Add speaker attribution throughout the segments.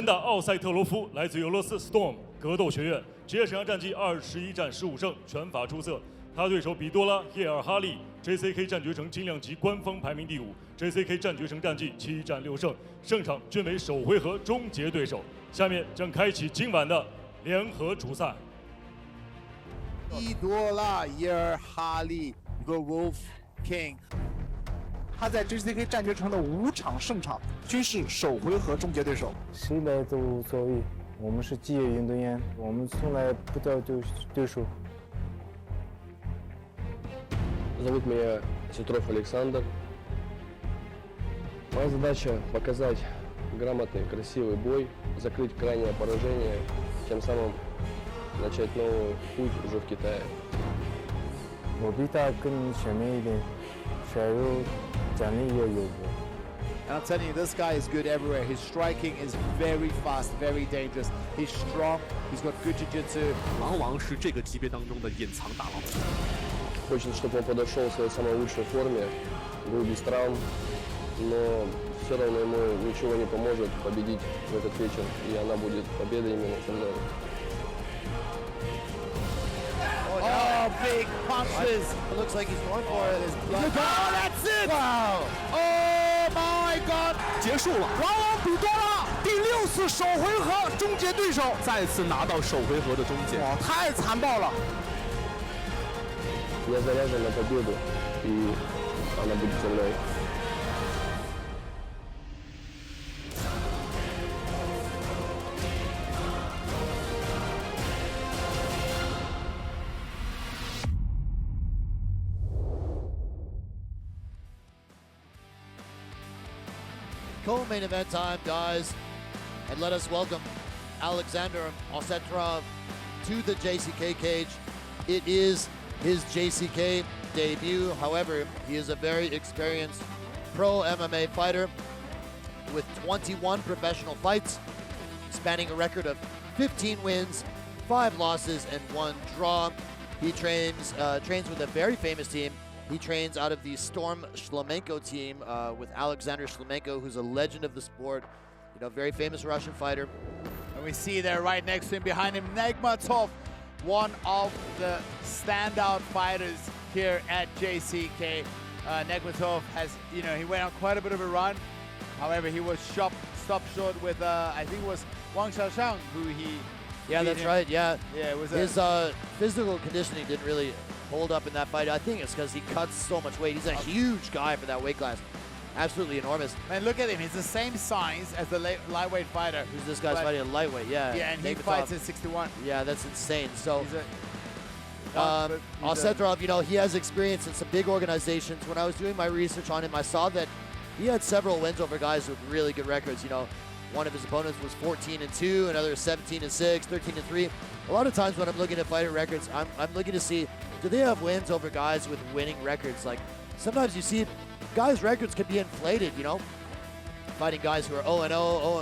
Speaker 1: 的奥赛特罗夫来自于俄罗斯 Storm 格斗学院，职业生涯战绩21战15胜，拳法出色。他对手比多拉叶尔哈利 JCK 战决城精量级官方排名第5 ，JCK 战决城战绩7战6胜，胜场均为首回合终结对手。下面将开启今晚的联合主赛。
Speaker 2: Biduola Yeerhali the Wolf King。
Speaker 3: 他在 JCK 战决城的5场胜场均是首回合终结对手。
Speaker 4: 谁来都无所谓，我们是职业运动员，我们从来不找对手。
Speaker 5: Зовут меня Osetrov Aleksandr. Моя задача показать грамотный, красивый бой, закрыть крайнее поражение, тем самым начать новый путь уже в Китае.
Speaker 4: 我比他更全面一点，甩肉奖励也有过。
Speaker 2: And I'm telling you, this guy is good everywhere. His striking is very fast, very dangerous. He's strong. He's got good jiu-jitsu.
Speaker 6: 往往是这个级别当中的隐藏大佬。
Speaker 5: Хочется, чтобы он подошел в своей самой лучшей форме, был без травм, но все равно ему ничего не поможет победить в этот вечер, и она будет победа именно со мной.
Speaker 2: Oh, big punches. It looks like he's going for it. Oh, that's it. Wow. Oh, my God.
Speaker 6: 结束了，
Speaker 3: 王王比多拉第6次首回合终结对手，
Speaker 6: 再次拿到首回合的终结。
Speaker 3: 哇，太残暴了！
Speaker 5: Я заряжен на победу, и она будет со мной.
Speaker 2: Co-main event time, guys. And let us welcome Aleksandr Osetrov to the JCK cage. It is his JCK debut. However, he is a very experienced pro MMA fighter with 21 professional fights, spanning a record of 15 wins, 5 losses, and 1 draw. He trains with a very famous team. He trains out of the Storm Shlemenko team with Aleksandr Shlemenko, who's a legend of the sport, you know, very famous Russian fighter.
Speaker 7: And we see there right next to him, behind him, Negmatov, one of the standout fighters here at JCK. Negmatov has, you know, he went on quite a bit of a run. However, he was stopped short with, I think it was Wang Xiaoshang, who he
Speaker 2: Yeah, that's right, yeah.
Speaker 7: Yeah, it was
Speaker 2: his physical conditioning didn't really hold up in that fight. I think it's because he cuts so much weight. He's a huge guy for that weight class. Absolutely enormous.
Speaker 7: Man, look at him. He's the same size as the lightweight fighter.
Speaker 2: Who's this guy's fighting at lightweight? Yeah.
Speaker 7: Yeah, and he fights at 61.
Speaker 2: Yeah, that's insane. So,
Speaker 7: he's
Speaker 2: Osetrov, you know, he has experience in some big organizations. When I was doing my research on him, I saw that he had several wins over guys with really good records. You know, one of his opponents was 14-2, another 17-6, 13-3. A lot of times when I'm looking at fighter records, I'm looking to see, do they have wins over guys with winning records? Like, sometimes you see guys' records can be inflated, you know? Fighting guys who are 0-0,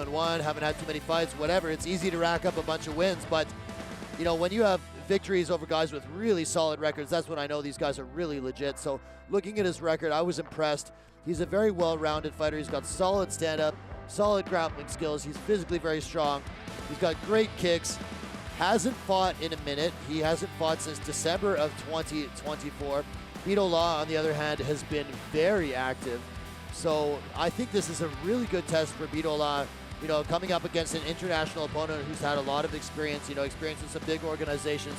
Speaker 2: 0-1, haven't had too many fights, whatever. It's easy to rack up a bunch of wins, but, you know, when you have victories over guys with really solid records, that's when I know these guys are really legit. So, looking at his record, I was impressed. He's a very well-rounded fighter. He's got solid stand-up, solid grappling skills. He's physically very strong. He's got great kicks. Hasn't fought in a minute. He hasn't fought since December of 2024. Biduola, on the other hand, has been very active. So I think this is a really good test for Biduola, you know, coming up against an international opponent who's had a lot of experience, you know, experience in some big organizations.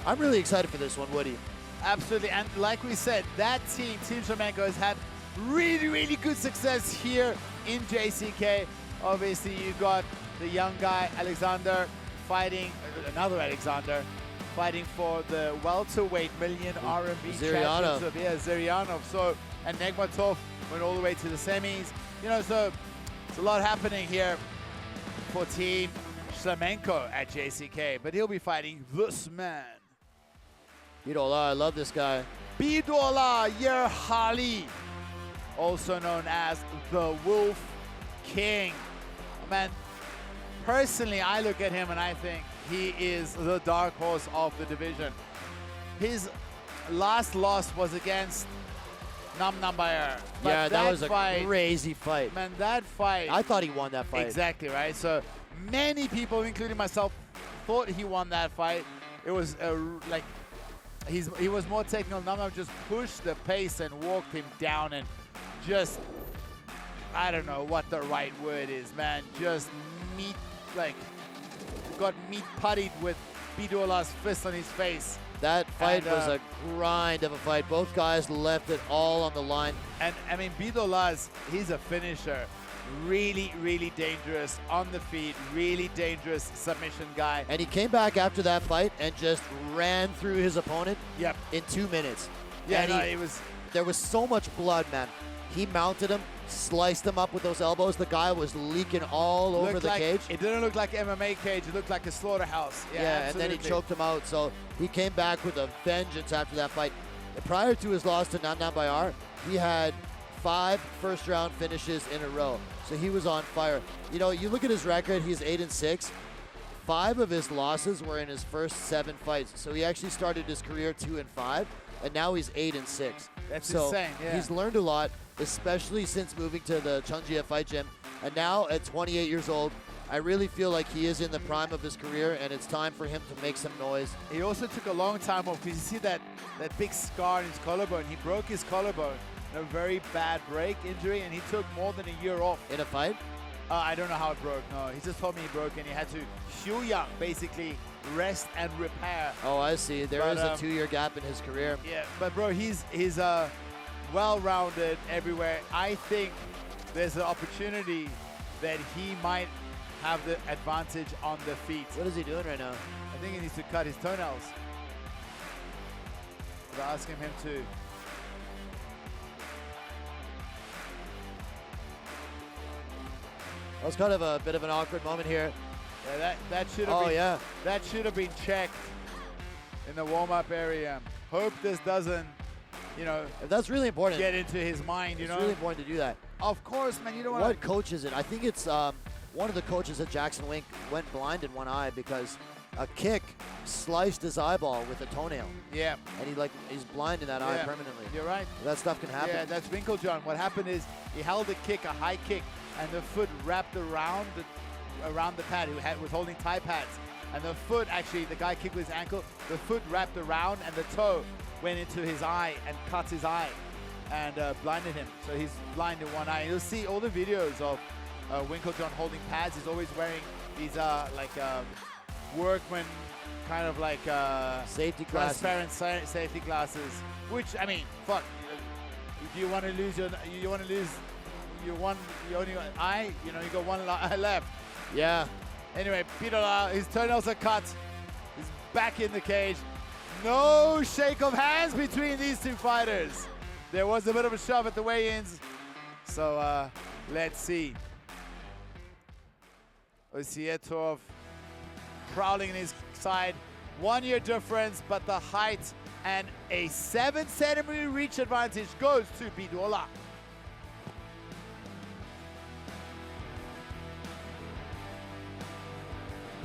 Speaker 2: I'm really excited for this one, Woody.
Speaker 7: Absolutely, and like we said, that team, Team Shlemenko, has had really, really good success here in JCK. Obviously, you got the young guy, Aleksandr, fighting, another Aleksandr, fighting for the welterweight million RMB championship. Yeah, Zhiryanov. So, and Negmatov went all the way to the semis. You know, so it's a lot happening here for Team Shlemenko at JCK. But he'll be fighting this man.
Speaker 2: Biduola, I love this guy.
Speaker 7: Biduola Yeerhali, also known as the Wolf King. Man, personally, I look at him and I think he is the dark horse of the division. His last loss was against Namnambayer.
Speaker 2: Yeah, that was a crazy fight.
Speaker 7: Man, that fight.
Speaker 2: I thought he won that fight.
Speaker 7: Exactly, right? So Many people, including myself, thought he won that fight. It was like he was more technical. Namaev just pushed the pace and walked him down and just, I don't know what the right word is, man. Just got meat puttied with Biduola's fist on his face.
Speaker 2: That fight was a grind of a fight. Both guys left it all on the line.
Speaker 7: And I mean, Biduola's, he's a finisher. Really, really dangerous on the feet. Really dangerous submission guy.
Speaker 2: And he came back after that fight and just ran through his opponent in 2 minutes.
Speaker 7: Yeah,
Speaker 2: and
Speaker 7: no, it was...
Speaker 2: There was so much blood, man. He mounted him, sliced him up with those elbows. The guy was leaking all over the cage.
Speaker 7: It didn't look like MMA cage. It looked like a slaughterhouse. Yeah,
Speaker 2: and then he choked him out. So he came back with a vengeance after that fight. Prior to his loss to Namnam Bayar, he had 5 first-round finishes in a row. So he was on fire. You know, you look at his record, he's 8-6. 5 of his losses were in his first 7 fights. So he actually started his career 2-5, and now he's 8-6.
Speaker 7: That's
Speaker 2: so
Speaker 7: insane, yeah.
Speaker 2: He's learned a lot, especially since moving to the Cheongjia Fight Gym. And now at 28 years old, I really feel like he is in the prime of his career, and it's time for him to make some noise.
Speaker 7: He also took a long time off, because you see that big scar in his collarbone. He broke his collarbone. A very bad break injury, and he took more than a year off.
Speaker 2: In a fight?
Speaker 7: I don't know how it broke. No, he just told me he broke, and he had to Xiuyang, basically rest and repair.
Speaker 2: Oh, I see. There is a 2-year gap in his career.
Speaker 7: Yeah, but bro, he's well-rounded everywhere. I think there's an opportunity that he might have the advantage on the feet.
Speaker 2: What is he doing right now?
Speaker 7: I think he needs to cut his toenails. They're asking him to.
Speaker 2: That was kind of a bit of an awkward moment here.
Speaker 7: Yeah, that should have been. That should have been checked in the warm-up area. Hope this doesn't, you know,
Speaker 2: that's really important.
Speaker 7: Get into his mind, you know.
Speaker 2: It's really important to do that.
Speaker 7: Of course, man. You don't want.
Speaker 2: What coach is it? I think it's one of the coaches at Jackson Wink went blind in one eye because a kick sliced his eyeball with a toenail.
Speaker 7: Yeah.
Speaker 2: And he's blind in that eye permanently.
Speaker 7: You're right.
Speaker 2: That stuff can happen.
Speaker 7: Yeah, that's Winkeljohn. What happened is he held a kick, a high kick, and the foot wrapped around the pad. He was holding Thai pads, and the foot actually, the guy kicked with his ankle. The foot wrapped around, and the toe went into his eye and cut his eye, and blinded him. So he's blind in one eye. You'll see all the videos of Winkeljohn holding pads. He's always wearing these workman kind of like
Speaker 2: safety glasses,
Speaker 7: transparent safety glasses. Which, I mean, fuck. If you want to lose your only eye, you know, you got one eye left.
Speaker 2: Yeah.
Speaker 7: Anyway, Biduola, his toenails are cut. He's back in the cage. No shake of hands between these two fighters. There was a bit of a shove at the weigh-ins. So let's see. Osetrov prowling in his side. 1 year difference, but the height and a 7-centimeter reach advantage goes to Biduola.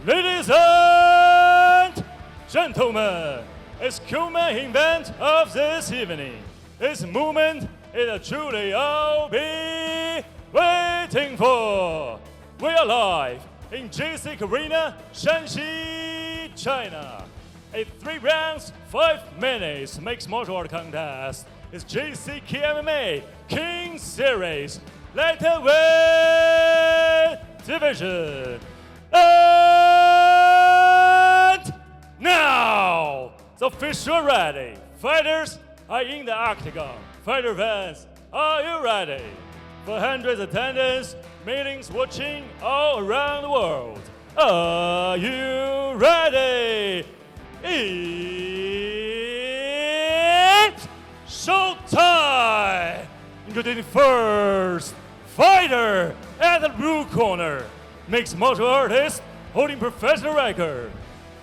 Speaker 1: Ladies and gentlemen, it's co-main event of this evening. This moment is truly all be waiting for. We are live in JCK Arena, Shanxi, China. A 3 rounds, 5 minutes mixed martial art contest. It's JCKMMA Kings Series Lightweight Division. And now, the official ready. Fighters are in the octagon. Fighter fans, are you ready? For hundreds of attendants, meetings watching all around the world. Are you ready? It's showtime! Introducing first fighter at the blue corner. Mixed martial artist holding professional record.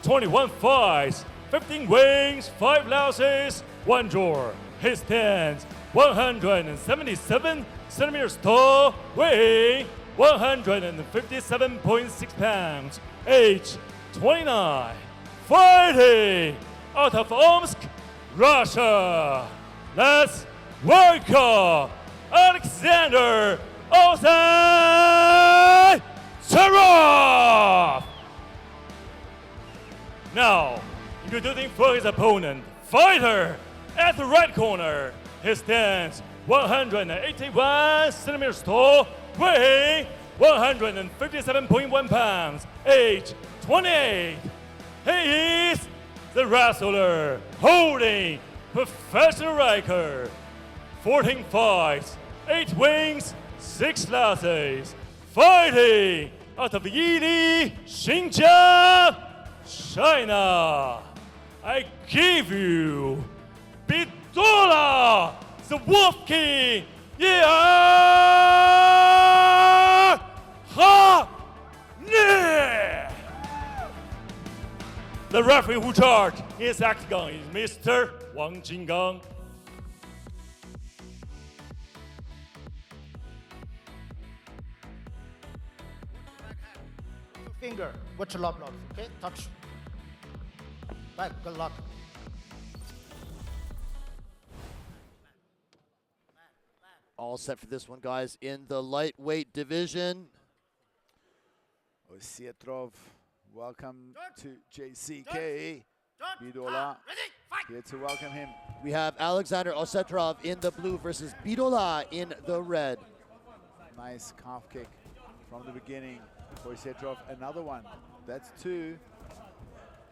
Speaker 1: 21 fights, 15 wins, 5 losses, 1 draw. He stands 177 centimeters tall, weighing 157.6 pounds, age 29, fighting out of Omsk, Russia. Let's welcome Aleksandr Osetrov! Osetrov! Now, introducing for his opponent, fighter at the right corner. He stands 181 centimeters tall, weighing 157.1 pounds, age 28. He is the wrestler holding professional record. 14 fights, 8 wins, 6 losses. Fighting out of Yeerhali, Xinjiang, China. I give you Biduola, the Wolf King, Yeerhali! The referee who charged his octagon is Mr. Wang Jinggang.
Speaker 8: Finger, watch your lob blocks, okay? Touch. Right, good luck.
Speaker 2: All set for this one, guys, in the lightweight division.
Speaker 7: Osetrov, welcome to JCK. Biduola, here to welcome him.
Speaker 2: We have Aleksandr Osetrov in the blue versus Biduola in the red.
Speaker 7: Nice calf kick from the beginning. Osetrov, another one. That's 2.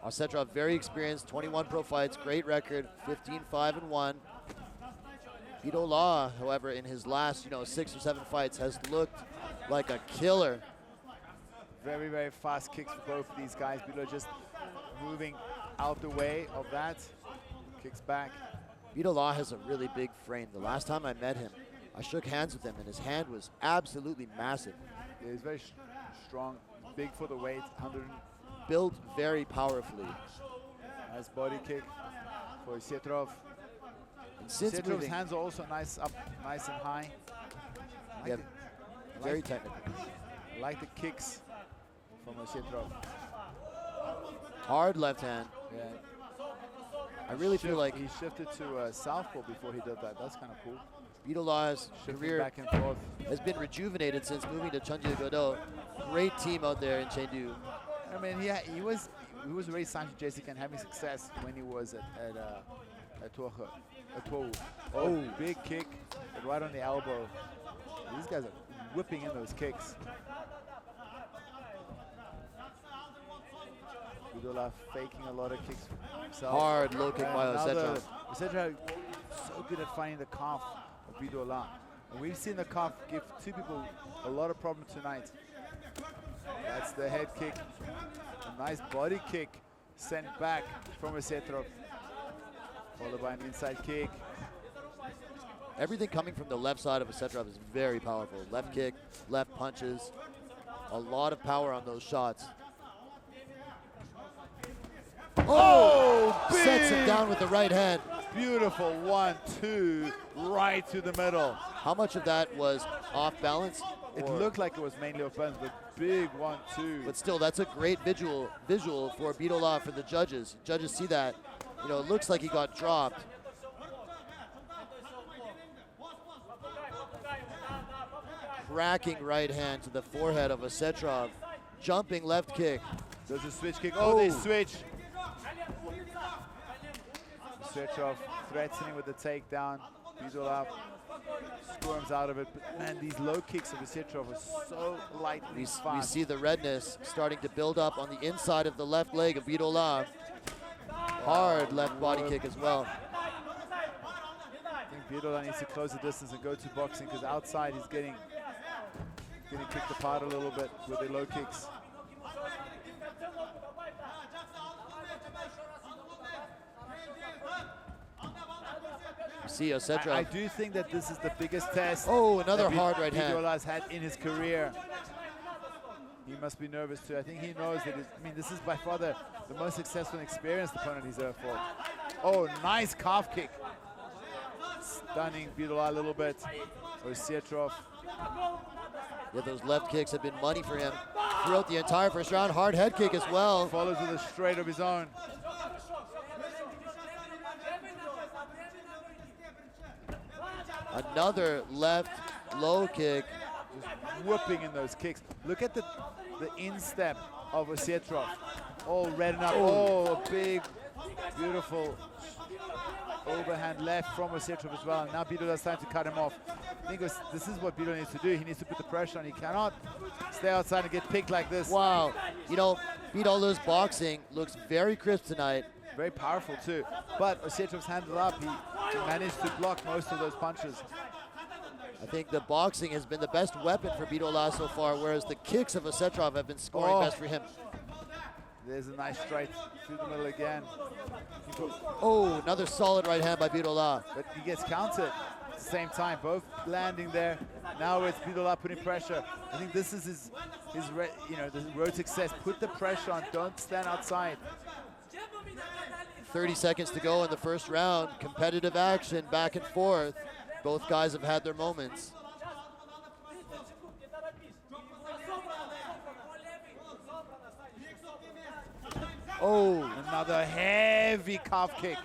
Speaker 2: Osetrov, very experienced, 21 pro fights, great record, 15-5-1. Biduola, however, in his last, 6 or 7 fights, has looked like a killer.
Speaker 7: Very, very fast kicks for both of these guys. Biduola just moving out the way of that. Kicks back.
Speaker 2: Biduola has a really big frame. The last time I met him, I shook hands with him, and his hand was absolutely massive.
Speaker 7: Yeah, he's very strong, big for the weight, 100.
Speaker 2: Built very powerfully.
Speaker 7: Nice body kick for Osetrov. Osetrov's hands are also nice up, nice and high.
Speaker 2: Yeah, very technical.
Speaker 7: I like the kicks from Osetrov.
Speaker 2: Hard left hand.
Speaker 7: Yeah.
Speaker 2: I really feel like
Speaker 7: he shifted to southpaw before he did that. That's kind of cool.
Speaker 2: Biduola's career
Speaker 7: back and forth
Speaker 2: has been rejuvenated since moving to Cheonggye-do. Great team out there in Chengdu.
Speaker 7: I mean, he was already signed to JCK and having success when he was at Tuohu. Oh, big kick right on the elbow. These guys are whipping in those kicks. Biduola faking a lot of kicks himself.
Speaker 2: Hard low kick by Osetrov.
Speaker 7: Osetrov so good at finding the calf of Biduola. And we've seen the calf give 2 people a lot of problems tonight. That's the head kick. A nice body kick sent back from Osetrov. Followed by an inside kick.
Speaker 2: Everything coming from the left side of Osetrov is very powerful. Left kick, left punches. A lot of power on those shots.
Speaker 7: Oh, big.
Speaker 2: Sets him down with the right hand.
Speaker 7: Beautiful 1-2 right to the middle.
Speaker 2: How much of that was off balance?
Speaker 7: It looked like it was mainly off balance, but big 1-2.
Speaker 2: But still, that's a great visual for Biduola, for the judges. Judges see that. It looks like he got dropped. Cracking right hand to the forehead of Osetrov. Jumping left kick.
Speaker 7: There's a switch kick. Oh, they switch. Osetrov threatening with the takedown. Biduola squirms out of it. But man, these low kicks of Osetrov are so light and fast.
Speaker 2: We see the redness starting to build up on the inside of the left leg of Biduola. Hard left body kick as well.
Speaker 7: I think Biduola needs to close the distance and go to boxing, because outside he's getting kicked apart a little bit with the low kicks.
Speaker 2: See Osetrov.
Speaker 7: I do think that this is the biggest test.
Speaker 2: Oh, another hard right hand.
Speaker 7: Biduola's had in his career. He must be nervous too. I think he knows that. This is by far the most successful and experienced opponent he's ever fought. Oh, nice calf kick. Stunning Biduola a little bit. Osetrov.
Speaker 2: Yeah, those left kicks have been money for him throughout the entire first round. Hard head kick as well.
Speaker 7: Follows with a straight of his own.
Speaker 2: Another left low kick.
Speaker 7: Just whooping in those kicks. Look at the the instep of Osetrov. Oh, redden up. Oh, a big, beautiful overhand left from Osetrov as well. Now Biduola's time to cut him off. I think this is what Biduola needs to do. He needs to put the pressure on. He cannot stay outside and get picked like this.
Speaker 2: Wow. You know, Biduola's boxing looks very crisp tonight.
Speaker 7: Very powerful too. But Osetrov's handled up. He managed to block most of those punches.
Speaker 2: I think the boxing has been the best weapon for Biduola so far, whereas the kicks of Osetrov have been scoring best for him.
Speaker 7: There's a nice straight through the middle again.
Speaker 2: Oh, another solid right hand by Biduola.
Speaker 7: But he gets countered at the same time, both landing there. Now it's Biduola putting pressure. I think this is his the road to success. Put the pressure on, don't stand outside.
Speaker 2: 30 seconds to go in the first round. Competitive action, back and forth. Both guys have had their moments. Oh,
Speaker 7: another heavy calf kick.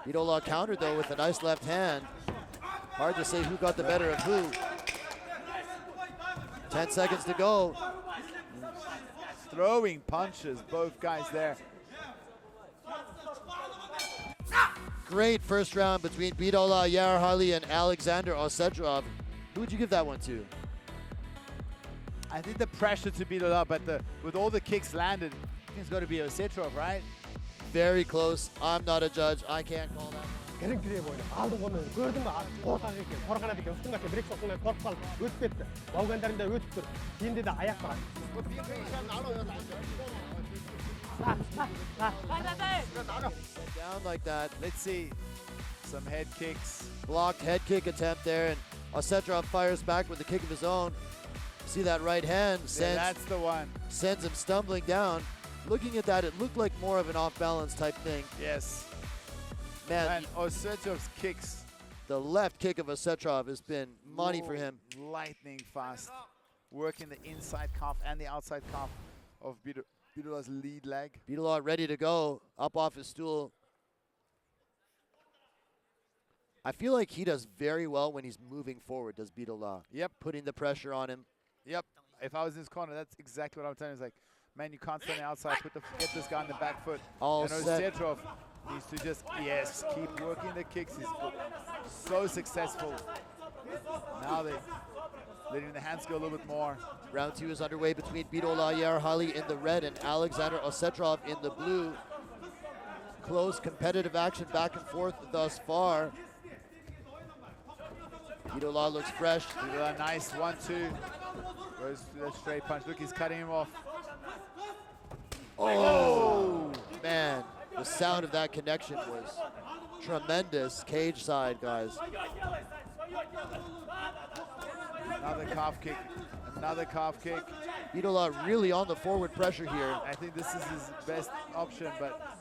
Speaker 2: Biduola countered though with a nice left hand. Hard to say who got the better of who. 10 seconds to go.
Speaker 7: Throwing punches, both guys there.
Speaker 2: Great first round between Biduola, Yeerhali, and Aleksandr Osetrov. Who would you give that one to?
Speaker 7: I think the pressure to Biduola, but with all the kicks landed, I think it's got to be Osetrov, right?
Speaker 2: Very close. I'm not a judge. I can't call that.
Speaker 9: Gerekli böyle aldı onu gördün mü ortadan geçti korkana bir üstündeki direkt sokuna korkal ötüp etti Balgandar'ın da ötüp dur şimdi de ayak var
Speaker 2: down like that.
Speaker 7: Let's see some head kicks.
Speaker 2: Blocked head kick attempt there, and Osetrov fires back with a kick of his own. See that right hand sends,
Speaker 7: that's the one.
Speaker 2: Sends him stumbling down. Looking at that, it looked like more of an off-balance type thing.
Speaker 7: Yes.
Speaker 2: Man,
Speaker 7: and Osetrov's kicks.
Speaker 2: The left kick of Osetrov has been money for him.
Speaker 7: Lightning fast. Working the inside calf and the outside calf of Biduola's lead leg.
Speaker 2: Biduola ready to go, up off his stool. I feel like he does very well when he's moving forward, does Biduola.
Speaker 7: Yep.
Speaker 2: Putting the pressure on him.
Speaker 7: Yep. If I was in his corner, that's exactly what I'm telling you. It's like, man, you can't stand outside. Get this guy on the back foot.
Speaker 2: All
Speaker 7: and
Speaker 2: set.
Speaker 7: Osetrov needs to just, keep working the kicks. He's so successful. Now they're letting the hands go a little bit more.
Speaker 2: Round 2 is underway between Biduola Yeerhali in the red and Aleksandr Osetrov in the blue. Close competitive action back and forth thus far. Biduola looks fresh.
Speaker 7: Biduola, nice 1-2. Goes to the straight punch. Look, he's cutting him off.
Speaker 2: Oh, man. The sound of that connection was tremendous. Cage side, guys.
Speaker 7: Another calf kick. Another calf kick.
Speaker 2: Biduola really on the forward pressure here.
Speaker 7: I think this is his best option, but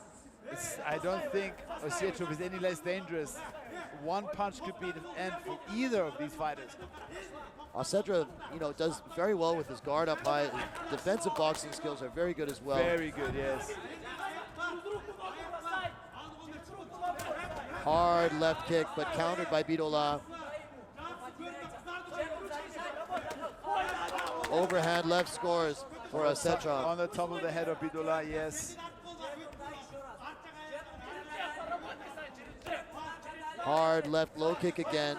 Speaker 7: I don't think Osetrov is any less dangerous. One punch could be the end for either of these fighters.
Speaker 2: Osetrov, does very well with his guard up high. His defensive boxing skills are very good as well.
Speaker 7: Very good, yes.
Speaker 2: Hard left kick, but countered by Biduola. Overhand left scores for Osetrov.
Speaker 7: On the top of the head of Biduola, yes.
Speaker 2: Hard left low kick again.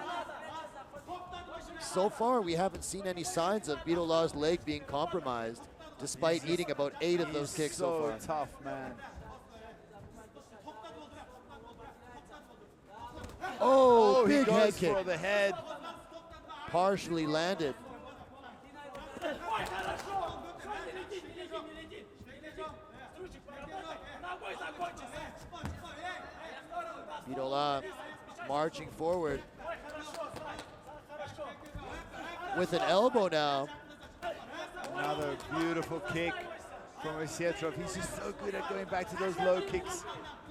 Speaker 2: So far, we haven't seen any signs of Biduola's leg being compromised, despite eating about 8 of those kicks so far.
Speaker 7: So tough, man.
Speaker 2: Oh, big head kick.
Speaker 7: For the head.
Speaker 2: Partially landed. Biduola marching forward with an elbow now.
Speaker 7: Another beautiful kick from Osetrov. He's just so good at going back to those low kicks.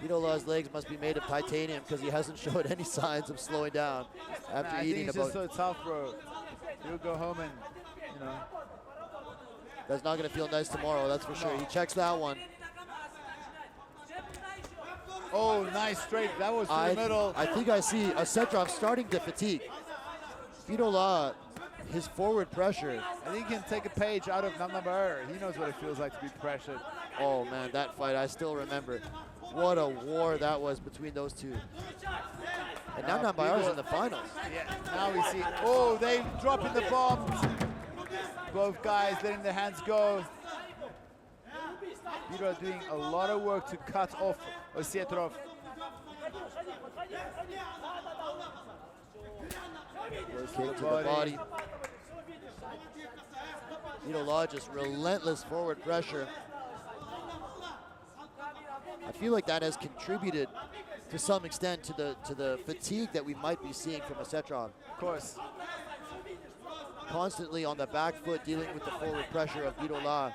Speaker 2: Biduola's legs must be made of titanium because he hasn't showed any signs of slowing down after eating
Speaker 7: about. I think he's just so tough, bro. He'll go home and,
Speaker 2: That's not going to feel nice tomorrow, that's for sure. He checks that one.
Speaker 7: Oh, nice straight. That was through the middle.
Speaker 2: I think I see Osetrov starting to fatigue. Biduola his forward pressure.
Speaker 7: I think he can take a page out of Namnambar. He knows what it feels like to be pressured.
Speaker 2: Oh man, that fight, I still remember. What a war that was between those two. And now Namnambar's in the finals.
Speaker 7: Yeah, now we see, oh, they dropping the bombs. Both guys letting their hands go. Biduola doing a lot of work to cut off Osetrov.
Speaker 2: Kick to the body. Biduola just relentless forward pressure. I feel like that has contributed to some extent to the fatigue that we might be seeing from Osetrov.
Speaker 7: Of course.
Speaker 2: Constantly on the back foot dealing with the forward pressure of Biduola.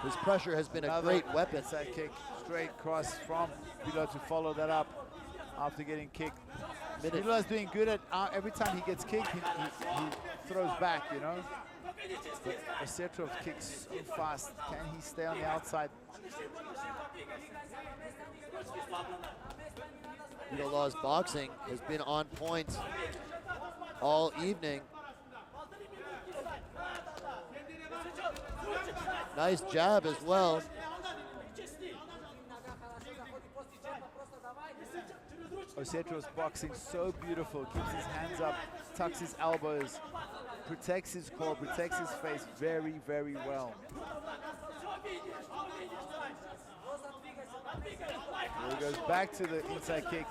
Speaker 2: His pressure has been a great weapon.
Speaker 7: Side kick straight cross from Biduola to follow that up after getting kicked. Biduola's doing good at every time he gets kicked, he throws back, you know. But Osetrov kicks so fast. Can he stay on the outside?
Speaker 2: Biduola's boxing has been on point all evening. Nice jab as well.
Speaker 7: Osetrov's boxing so beautiful. Keeps his hands up, tucks his elbows, protects his core, protects his face very, very well. He goes back to the inside kick.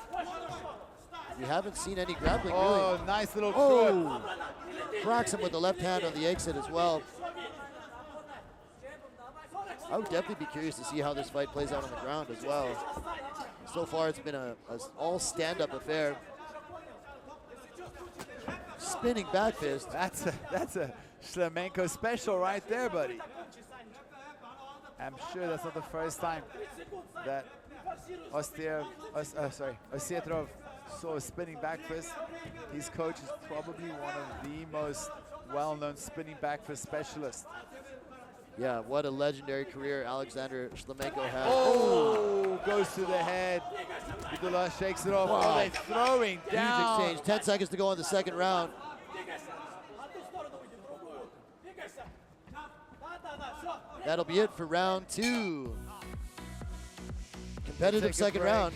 Speaker 2: We haven't seen any grappling,
Speaker 7: oh,
Speaker 2: really.
Speaker 7: Nice little
Speaker 2: oh, cracks him with the left hand on the exit as well. I would definitely be curious to see how this fight plays out on the ground as well. So far, it's been a all stand-up affair. Spinning back fist.
Speaker 7: That's a Shlemenko special right there, buddy. I'm sure that's not the first time that Osetrov saw a spinning back fist. His coach is probably one of the most well-known spinning back fist specialists.
Speaker 2: Yeah, what a legendary career Aleksandr Shlemenko had.
Speaker 7: Oh, goes to the head. Biduola shakes it off.
Speaker 2: Wow.
Speaker 7: Oh, they're throwing down.
Speaker 2: Huge exchange. 10 seconds to go in the second round. That'll be it for round 2. Competitive second round.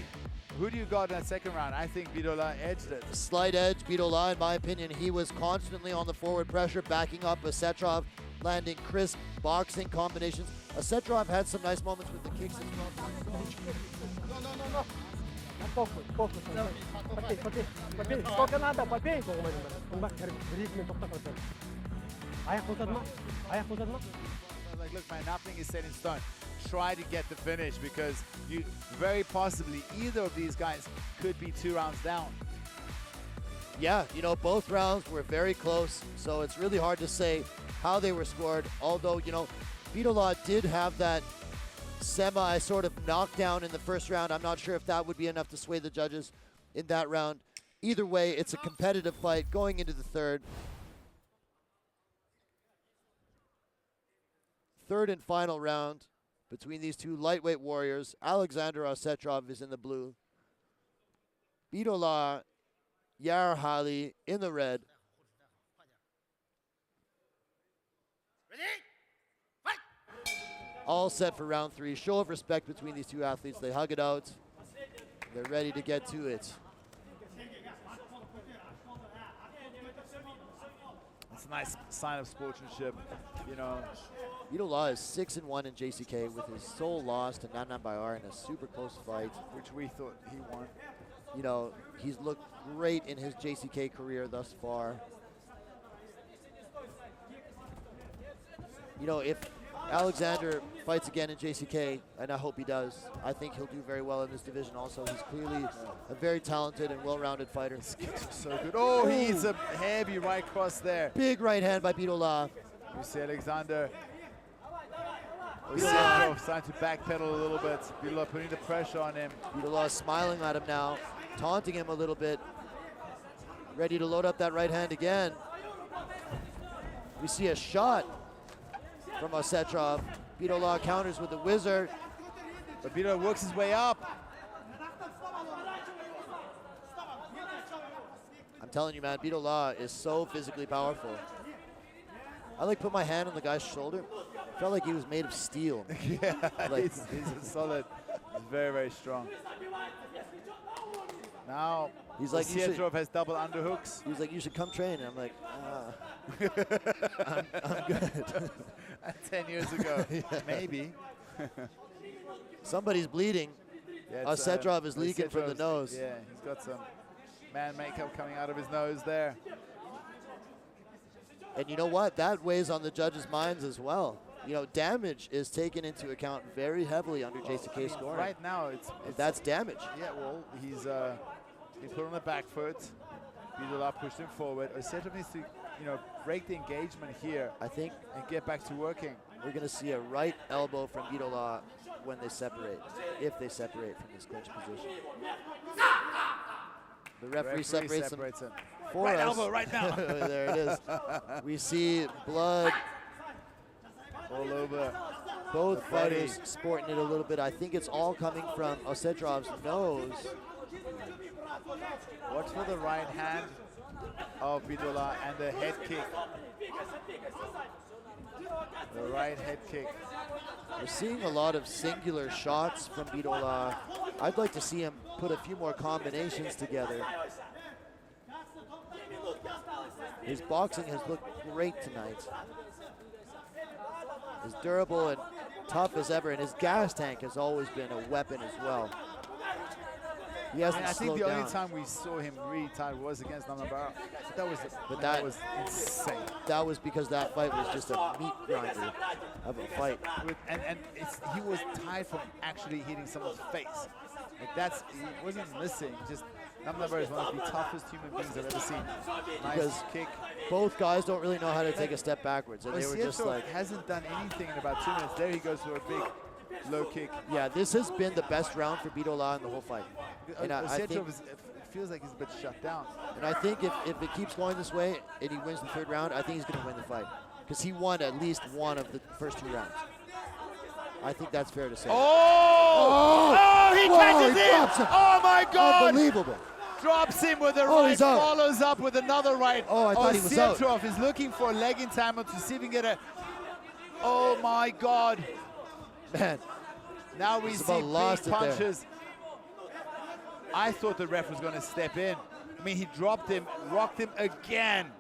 Speaker 7: Who do you got in that second round? I think Biduola edged it.
Speaker 2: Slight edge, Biduola, in my opinion. He was constantly on the forward pressure, backing up Osetrov, landing crisp boxing combinations. Osetrov had some nice moments with the kicks as well.
Speaker 9: Focus. Попей. Сколько надо, попей.
Speaker 7: Like, look, man, nothing is set in stone. Try to get the finish because you very possibly either of these guys could be 2 rounds down.
Speaker 2: Yeah, you know, both rounds were very close, so it's really hard to say how they were scored. Although, you know, Biduola did have that semi sort of knockdown in the first round. I'm not sure if that would be enough to sway the judges in that round. Either way, it's a competitive fight going into the third. Third and final round between these two lightweight warriors. Aleksandr Osetrov is in the blue. Biduola Yeerhali in the red. All set for round 3. Show of respect between these two athletes. They hug it out. They're ready to get to it.
Speaker 7: It's a nice sign of sportsmanship, you know.
Speaker 2: Biduola is 6-1 in JCK with his sole loss to Namnambar in a super close fight.
Speaker 7: Which we thought he won.
Speaker 2: You know, he's looked great in his JCK career thus far. You know, if Aleksandr fights again in JCK, and I hope he does, I think he'll do very well in this division also. He's clearly a very talented and well-rounded fighter.
Speaker 7: His kicks are so good. Oh, he's a heavy right cross there.
Speaker 2: Big right hand by Biduola.
Speaker 7: You see Aleksandr. Osetrov starting to backpedal a little bit. Biduola putting the pressure on him.
Speaker 2: Biduola smiling at him now, taunting him a little bit. Ready to load up that right hand again. We see a shot from Osetrov. Biduola counters with the wizard.
Speaker 7: But Biduola works his way up.
Speaker 2: I'm telling you, man, Biduola is so physically powerful. I like put my hand on the guy's shoulder. Felt like he was made of steel.
Speaker 7: Yeah,
Speaker 2: like,
Speaker 7: he's a solid. He's very, very strong. Now,
Speaker 2: he's like,
Speaker 7: Osetrov has double underhooks.
Speaker 2: He was like, you should come train. And I'm like, I'm good.
Speaker 7: 10 years ago, maybe.
Speaker 2: Somebody's bleeding.
Speaker 7: Yeah,
Speaker 2: Osetrov is leaking from the nose.
Speaker 7: Yeah, he's got some man makeup coming out of his nose there.
Speaker 2: And you know what? That weighs on the judges' minds as well. You know, damage is taken into account very heavily under JCK scoring.
Speaker 7: Right now, it's
Speaker 2: that's damage.
Speaker 7: Yeah, well, he put on the back foot. Biduola pushed him forward. Osetrov needs to, break the engagement here.
Speaker 2: I think,
Speaker 7: and get back to working.
Speaker 2: We're going to see a right elbow from Biduola when they separate, if they separate from this clinch position. The referee separates him for
Speaker 7: right
Speaker 2: us.
Speaker 7: Elbow right now.
Speaker 2: There it is. We see blood
Speaker 7: all over.
Speaker 2: Both fighters sporting it a little bit. I think it's all coming from Osetrov's nose.
Speaker 7: Watch for the right hand of Biduola and the head kick. The right head kick.
Speaker 2: We're seeing a lot of singular shots from Biduola. I'd like to see him put a few more combinations together. His boxing has looked great tonight. As durable and tough as ever, and his gas tank has always been a weapon as well. He hasn't
Speaker 7: I think
Speaker 2: slowed
Speaker 7: the
Speaker 2: down.
Speaker 7: only time we saw him really tired was against Namnabara.
Speaker 2: That
Speaker 7: was insane.
Speaker 2: That was because that fight was just a meat grinder of a fight.
Speaker 7: He was tired from actually hitting someone's face. Like he wasn't missing. Just Namnabara is one of the toughest human beings I've ever seen.
Speaker 2: Because
Speaker 7: nice kick.
Speaker 2: Both guys don't really know how to take a step backwards, and they were just like.
Speaker 7: Hasn't done anything in about 2 minutes. There he goes for a big low kick.
Speaker 2: Yeah, this has been the best round for Biduola in the whole fight. And I think
Speaker 7: it feels like he's a bit shut down.
Speaker 2: And I think if it keeps going this way and he wins the third round, I think he's going to win the fight. Because he won at least one of the first 2 rounds. I think that's fair to say.
Speaker 7: He catches him! Oh my God!
Speaker 2: Unbelievable.
Speaker 7: Drops him with a right, follows up with another right.
Speaker 2: Oh, I thought he was out.
Speaker 7: Osetrov is looking for a leg entamel to see if he can get a... Oh my God.
Speaker 2: Man.
Speaker 7: Now we see big punches. I thought the ref was going to step in. I mean, he dropped him, rocked him again.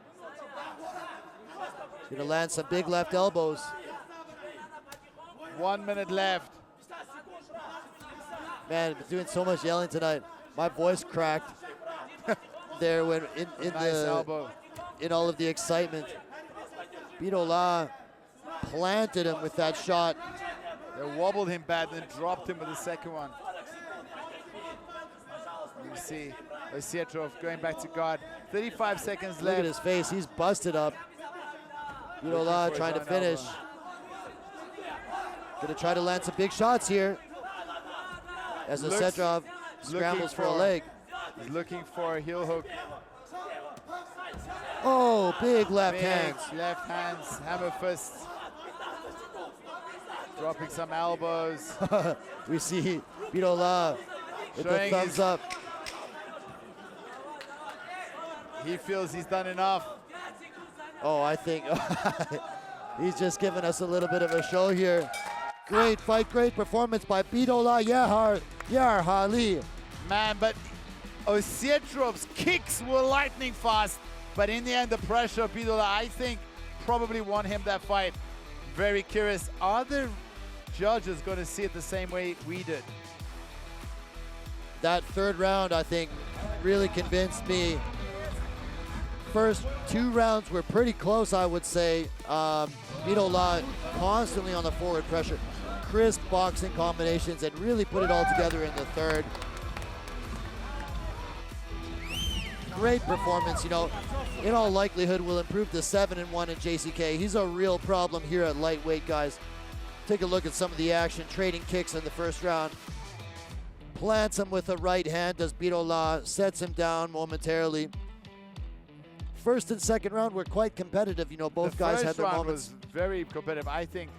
Speaker 2: Going to land some big left elbows.
Speaker 7: 1 minute left.
Speaker 2: Man, I've been doing so much yelling tonight. My voice cracked there when in all of the excitement. Biduola planted him with that shot.
Speaker 7: They wobbled him bad, then dropped him with the second one. You see Osetrov going back to guard. 35 seconds left.
Speaker 2: Look at his face. He's busted up. Biduola trying to finish. Going to try to land some big shots here as Osetrov scrambles for a leg.
Speaker 7: He's looking for a heel hook.
Speaker 2: Oh, big left hands.
Speaker 7: Left hands, hammer fists. Dropping some elbows.
Speaker 2: We see Biduola with the thumbs up.
Speaker 7: He feels he's done enough.
Speaker 2: Oh, I think he's just giving us a little bit of a show here. Great fight, great performance by Biduola Yeerhali.
Speaker 7: Man, but Osetrov's kicks were lightning fast. But in the end, the pressure of Biduola, I think, probably won him that fight. Very curious. Are the judges going to see it the same way we did?
Speaker 2: That third round, I think, really convinced me. First 2 rounds were pretty close, I would say. Biduola constantly on the forward pressure. Crisp boxing combinations and really put it all together in the third. Great performance, in all likelihood will improve to 7-1 in JCK. He's a real problem here at lightweight, guys. Take a look at some of the action, trading kicks in the first round. Plants him with a right hand, does Biduola, sets him down momentarily. First and second round were quite competitive. Both guys had their moments.
Speaker 7: The first round was very competitive. I think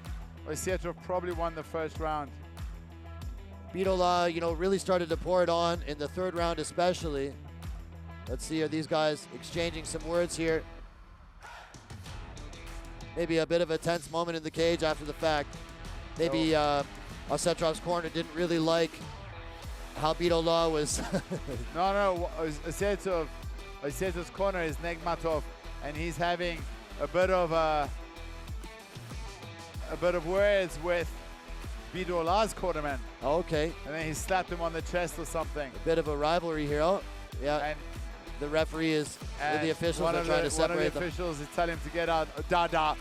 Speaker 7: Osetrov probably won the first round.
Speaker 2: Biduola, really started to pour it on in the third round especially. Let's see, are these guys exchanging some words here? Maybe a bit of a tense moment in the cage after the fact. Maybe Osetrov's corner didn't really like how Biduola was.
Speaker 7: No, Osetrov's corner is Negmatov, and he's having a bit of words with Biduola's cornerman.
Speaker 2: Okay.
Speaker 7: And then he slapped him on the chest or something.
Speaker 2: A bit of a rivalry here. Oh, yeah.
Speaker 7: And
Speaker 2: the referee is, the officials are trying to separate them.
Speaker 7: One of the officials is telling him to get out. Dada.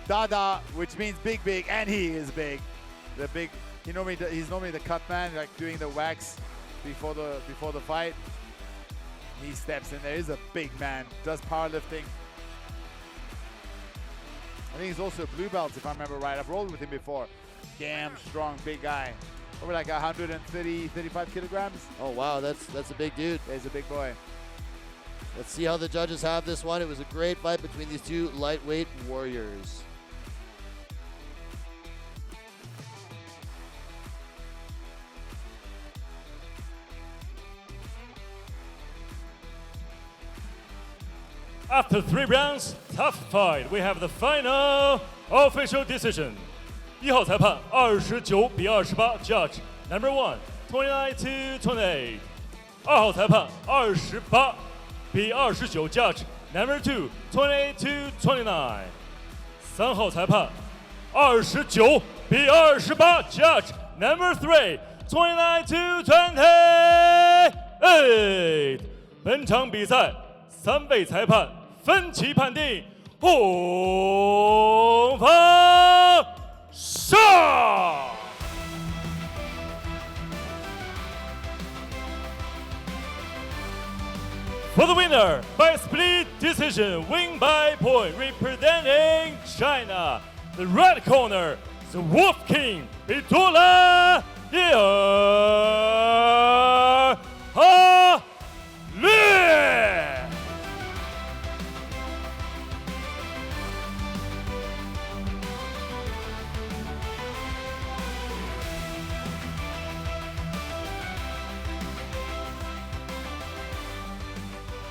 Speaker 7: Dada, which means big, and he is big. The big, he's normally the cut man, like doing the wax before the fight. He steps in there. He's a big man, does powerlifting. I think he's also a blue belt, if I remember right. I've rolled with him before. Damn strong, big guy. Over like 130, 35 kilograms.
Speaker 2: Oh wow, that's a big dude.
Speaker 7: He's a big boy.
Speaker 2: Let's see how the judges have this one. It was a great fight between these two lightweight warriors.
Speaker 1: After 3 rounds, tough fight. We have the final official decision. 1号裁判29比28 Judge number 1 29-28. 2号裁判28比29 Judge number 2 28-29. 3号裁判29比28 Judge number 3 29-28. 本场比赛3位裁判分歧判定，红方胜。For the winner by split decision, win by point, representing China, the red corner, the Wolf King, Biduola Yeerhali.